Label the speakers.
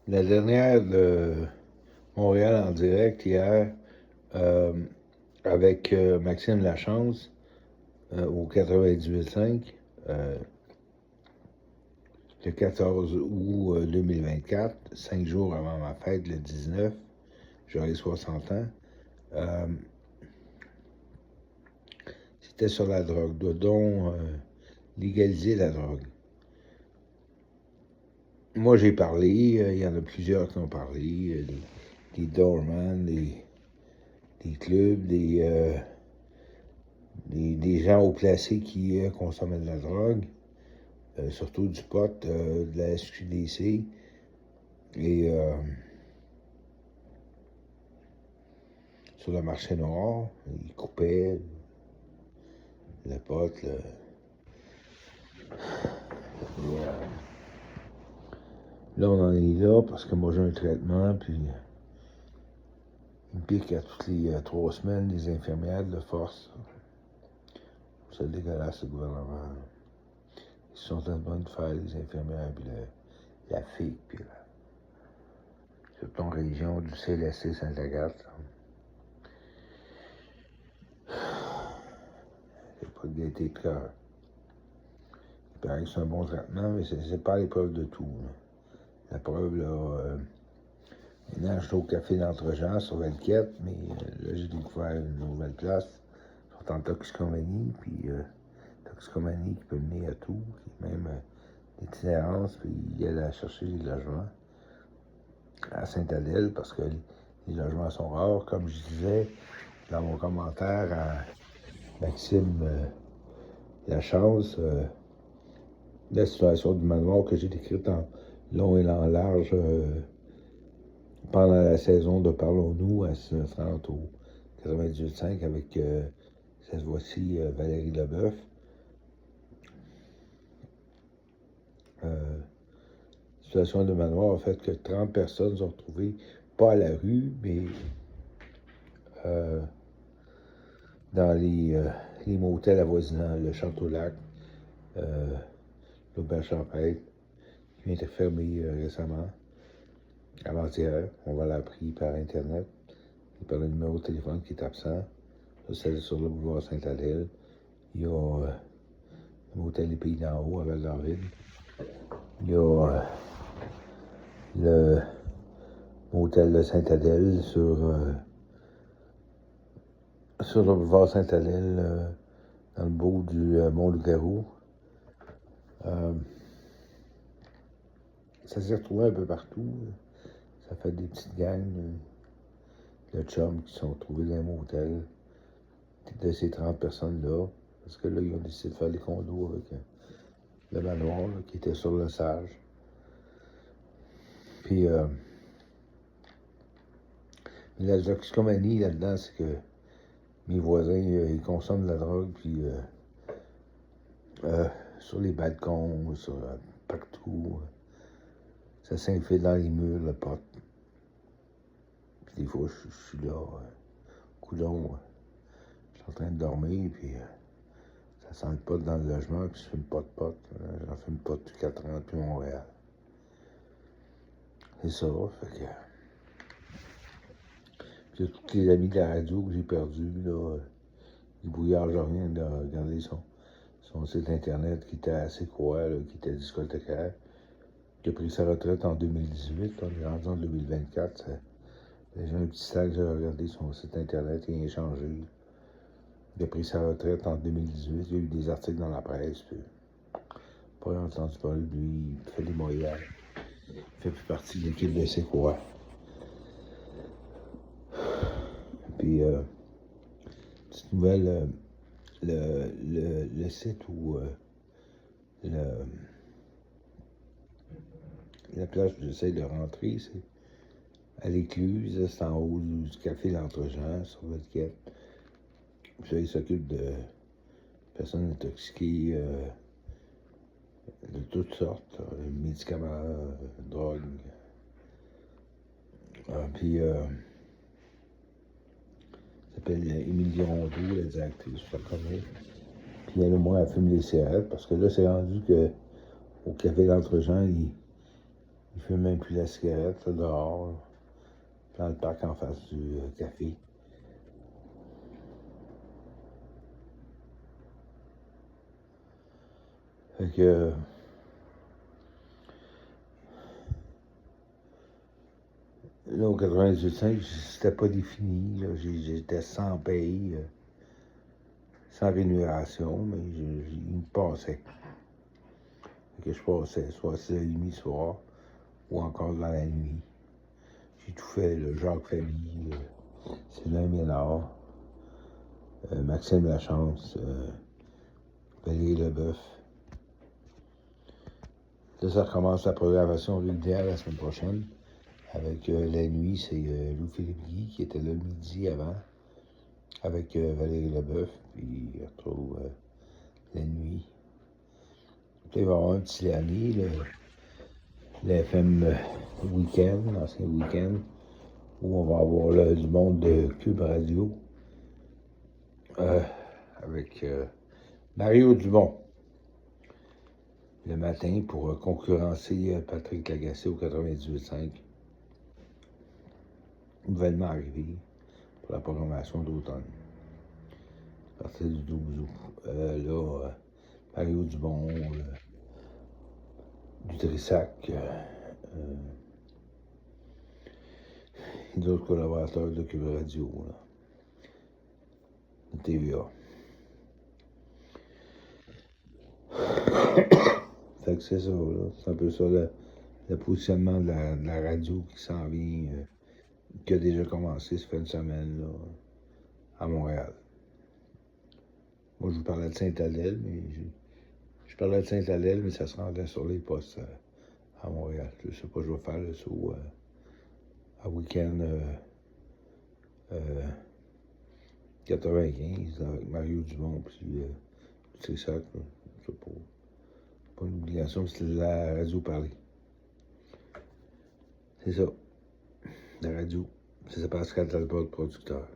Speaker 1: La dernière de Montréal en direct hier avec Maxime Lachance au 98.5 le 14 août 2024, 5 jours avant ma fête, le 19, j'aurai 60 ans. C'était sur la drogue. Doit-on légaliser la drogue? Moi, j'ai parlé, il y en a plusieurs qui ont parlé, des doorman, des clubs, des gens haut placés qui consomment de la drogue, surtout du pot, de la SQDC, et sur le marché noir, ils coupaient le pot, là, on en est là parce que moi, j'ai un traitement, puis il me pique à toutes les 3 semaines des infirmières de force. C'est dégueulasse, le gouvernement. Ils sont en train de faire les infirmières, puis la fille, puis sur ton région du CLSC Sainte-Agathe. C'est pas de gaieté de cœur. Il paraît que c'est un bon traitement, mais c'est pas l'épreuve de tout. Là. La preuve, là, maintenant, je suis au café d'Entre-Gens sur Valquette, mais là, j'ai découvert une nouvelle place. Ils sont en toxicomanie, puis toxicomanie qui peut mener à tout, puis même l'itinérance, puis il allait chercher des logements à Sainte-Adèle, parce que les logements sont rares. Comme je disais dans mon commentaire à Maxime Lachance, la situation du manoir que j'ai décrite en long et en large pendant la saison de Parlons-nous à 6h30 au 98.5 avec cette fois-ci Valérie Leboeuf. Situation de manoir a fait que 30 personnes sont retrouvées, pas à la rue, mais dans les motels avoisinants, le Château-Lac, l'Auberge Champêtre, qui vient d'être fermé récemment, avant-hier. On va l'appris par Internet, et par le numéro de téléphone qui est absent. C'est sur le boulevard Sainte-Adèle. Il y a le motel des Pays d'en haut à Val-d'Orville. Il y a le motel de Sainte-Adèle sur le boulevard Sainte-Adèle, dans le bout du Mont-Loup-Garou. Ça s'est retrouvé un peu partout. Ça fait des petites gangs de chums qui sont retrouvés dans un motel de ces 30 personnes-là. Parce que là, ils ont décidé de faire des condos avec le manoir là, qui était sur le Sage. Puis la toxicomanie là-dedans, c'est que mes voisins, ils consomment de la drogue, puis sur les balcons, partout, ça s'infile dans les murs, le pot. Puis des fois, je suis là, coudon, je suis en train de dormir, puis ça sent le pot dans le logement, puis je fume pas de pot. J'en fume pas depuis 4 ans, depuis Montréal. C'est ça, fait que... Puis tous les amis de la radio que j'ai perdus, là, les brouillards rien de regarder son site internet qui était assez quoi, là, qui était discothécaire, qui a pris sa retraite en 2018, on est rendu en 2024, j'ai un petit sac, j'ai regardé son site internet, il a changé. Il a pris sa retraite en 2018, il y a eu des articles dans la presse, puis pas entendu parler de lui, il fait des moyens. Il fait plus partie de l'équipe de C'est quoi. Puis, petite nouvelle, le site où la place où j'essaie de rentrer, c'est à l'Écluse, c'est en haut du café L'Entre-Gens, sur votre quête. Puis là, il s'occupe de personnes intoxiquées de toutes sortes, médicaments, drogues. Puis, s'appelle Émilie Rondeau, la directrice, je la connais. Puis elle, au moins, elle fume les cigarettes, parce que là, c'est rendu que au café L'Entre-Gens, ils fume même plus la cigarette, là, dehors, là, dans le parc en face du café. Fait que là, au 98.5, c'était pas défini. Là, j'étais sans paye, sans rémunération, mais il me passait. Fait que je passais soit à 6h30 le soir ou encore dans la nuit. J'ai tout fait, là, Jacques Famille, Sylvain Ménard, Maxime Lachance, Valérie Leboeuf. Là, ça recommence la programmation régulière la semaine prochaine. Avec la nuit, c'est Louis-Philippe Guy qui était là le midi avant, avec Valérie Leboeuf, puis il retrouve la nuit. Puis il va y avoir un petit dernier, le FM Week-end, l'ancien Week-end, où on va avoir du monde de Cube Radio, avec Mario Dumont, le matin, pour concurrencer Patrick Lagacé au 98.5. Nouvellement arrivé pour la programmation d'automne. À partir du 12 août. Mario Dumont, du Trissac, et d'autres collaborateurs de Cube Radio, là, de TVA. Fait que c'est ça, là. C'est un peu ça le positionnement de la radio qui s'en vient, qui a déjà commencé, ça fait une semaine, là, à Montréal. Moi, je vous parlais de Saint-Adèle, mais je parlais de Saint-Adèle, mais ça se rendait sur les postes à Montréal. Je sais pas, je vais faire le saut à week-end 95 avec Mario Dumont, puis c'est ça, je sais pas une obligation, c'est de la radio parler. C'est ça, la radio. C'est Pascal Talbot, producteur.